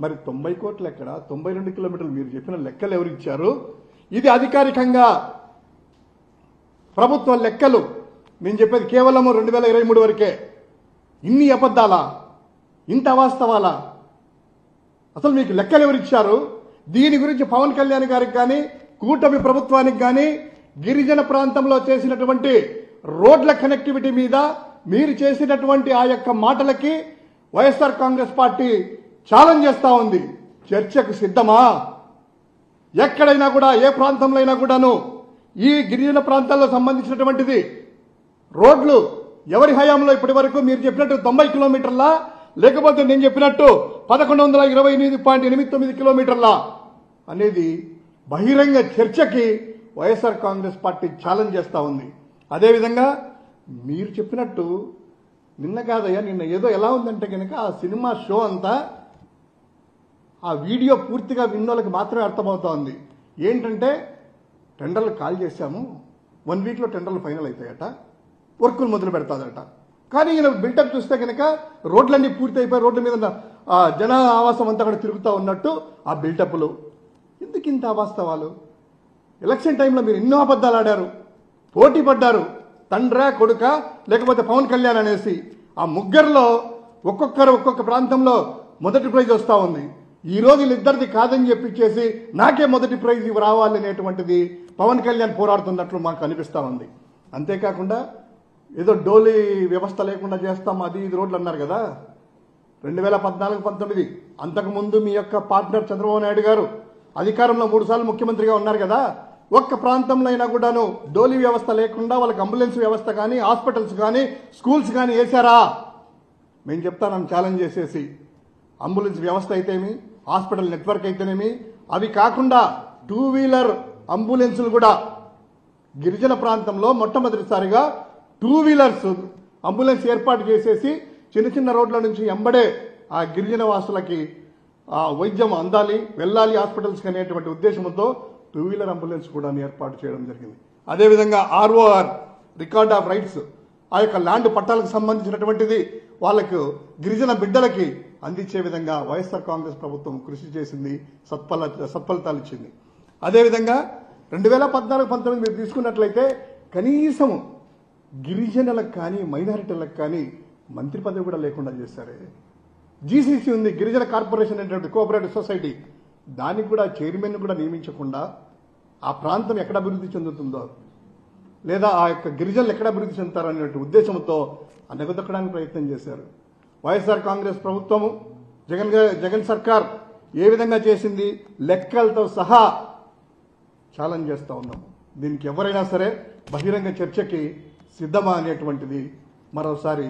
మరి 90 కోట్లు ఎక్కడ? 92 కిలోమీటర్లు మీరు చెప్పిన లెక్కలు ఎవరు ఇచ్చారు? ఇది అధికారికంగా ప్రభుత్వ లెక్కలు. నేను చెప్పేది కేవలం 2023 వరకే. ఇన్ని అబద్ధాలా? ఇంత అవాస్తవాలా? అసలు మీకు లెక్కలు ఎవరు ఇచ్చారు? దీని గురించి పవన్ కళ్యాణ్ గారికి కానీ కూటమి ప్రభుత్వానికి కానీ గిరిజన ప్రాంతంలో చేసినటువంటి రోడ్ల కనెక్టివిటీ మీద మీరు చేసినటువంటి ఆ యొక్క మాటలకి వైఎస్ఆర్ కాంగ్రెస్ పార్టీ ఛాలెంజ్ చేస్తా ఉంది. చర్చకు సిద్ధమా? ఎక్కడైనా కూడా, ఏ ప్రాంతంలో అయినా కూడాను ఈ గిరిజన ప్రాంతాల్లో సంబంధించినటువంటిది రోడ్లు ఎవరి హయాంలో ఇప్పటి వరకు మీరు చెప్పినట్టు 90 కిలోమీటర్ల, లేకపోతే నేను చెప్పినట్టు 1128.89 కిలోమీటర్ల అనేది బహిరంగ చర్చకి వైఎస్ఆర్ కాంగ్రెస్ పార్టీ ఛాలెంజ్ చేస్తా ఉంది. అదేవిధంగా మీరు చెప్పినట్టు నిన్న కాదయ్యా, నిన్న ఏదో ఎలా ఉందంటే కనుక ఆ సినిమా షో అంతా ఆ వీడియో పూర్తిగా విన్నోళ్ళకి మాత్రమే అర్థమవుతా ఉంది. ఏంటంటే టెండర్లు కాల్ చేశాము, 1 వీక్లో టెండర్లు ఫైనల్ అవుతాయట, వర్కులు మొదలు పెడతాదట. కానీ ఈయన బిల్డప్ చూస్తే కనుక రోడ్లన్నీ పూర్తి అయిపోయి రోడ్ల మీద జన ఆవాసం అంతా కూడా తిరుగుతూ ఉన్నట్టు ఆ బిల్డప్లు. ఎందుకు ఇంత అవాస్తవాలు? ఎలక్షన్ టైంలో మీరు ఎన్నో అబద్ధాలు ఆడారు, పోటీ పడ్డారు, తండ్రా కొడుక లేకపోతే పవన్ కళ్యాణ్ అనేసి. ఆ ముగ్గురులో ఒక్కొక్క ప్రాంతంలో మొదటి ప్రైజ్ వస్తూ ఉంది. ఈ రోజు వీళ్ళిద్దరిది కాదని చెప్పిచ్చేసి నాకే మొదటి ప్రైజ్ రావాలి అనేటువంటిది పవన్ కళ్యాణ్ పోరాడుతున్నట్లు మాకు అనిపిస్తూ ఉంది. అంతేకాకుండా ఏదో డోలీ వ్యవస్థ లేకుండా చేస్తాం అది ఇది రోడ్లు అన్నారు కదా. 2014-19 అంతకుముందు మీ యొక్క పార్ట్నర్ చంద్రబాబు నాయుడు గారు అధికారంలో 3 సార్లు ముఖ్యమంత్రిగా ఉన్నారు కదా. ఒక్క ప్రాంతంలో అయినా కూడాను డోలీ వ్యవస్థ లేకుండా వాళ్ళకి అంబులెన్స్ వ్యవస్థ కానీ, హాస్పిటల్స్ కానీ, స్కూల్స్ కానీ వేశారా? మేము చెప్తాను ఛాలెంజ్ చేసేసి. అంబులెన్స్ వ్యవస్థ అయితేమి, హాస్పిటల్ నెట్వర్క్ అయితేనేమి, అవి కాకుండా 2 వీలర్ అంబులెన్సులు కూడా గిరిజన ప్రాంతంలో మొట్టమొదటిసారిగా 2 వీలర్స్ అంబులెన్స్ ఏర్పాటు చేసేసి చిన్న రోడ్ల నుంచి ఎంబడే ఆ గిరిజన వాసులకి వైద్యం అందాలి, వెళ్ళాలి హాస్పిటల్స్కి అనేటువంటి ఉద్దేశంతో 2 వీలర్ అంబులెన్స్ కూడా ఏర్పాటు చేయడం జరిగింది. అదేవిధంగా ROR రికార్డ్ ఆఫ్ రైట్స్, ఆ యొక్క ల్యాండ్ పట్టాలకు సంబంధించినటువంటిది వాళ్ళకు గిరిజన బిడ్డలకి అందించే విధంగా వైఎస్ఆర్ కాంగ్రెస్ ప్రభుత్వం కృషి చేసింది, సత్ఫలితాలు ఇచ్చింది. అదేవిధంగా 2014-19 మీరు తీసుకున్నట్లయితే కనీసం గిరిజనులకు కానీ మైనారిటీలకు కానీ మంత్రి పదవి కూడా లేకుండా చేశారే. GCC ఉంది, గిరిజన కార్పొరేషన్ అనేటువంటి కోఆపరేటివ్ సొసైటీ, దానికి కూడా చైర్మన్ కూడా నియమించకుండా ఆ ప్రాంతం ఎక్కడ అభివృద్ధి చెందుతుందో లేదా ఆ యొక్క గిరిజనులు ఎక్కడ అభివృద్ధి చెందుతారనే ఉద్దేశంతో అనగదొక్కడానికి ప్రయత్నం చేశారు. వైఎస్ఆర్ కాంగ్రెస్ ప్రభుత్వము జగన్ సర్కార్ ఏ విధంగా చేసింది లెక్కలతో సహా ఛాలెంజ్ చేస్తూ ఉన్నాము. దీనికి ఎవరైనా సరే బహిరంగ చర్చకి సిద్ధమా అనేటువంటిది మరోసారి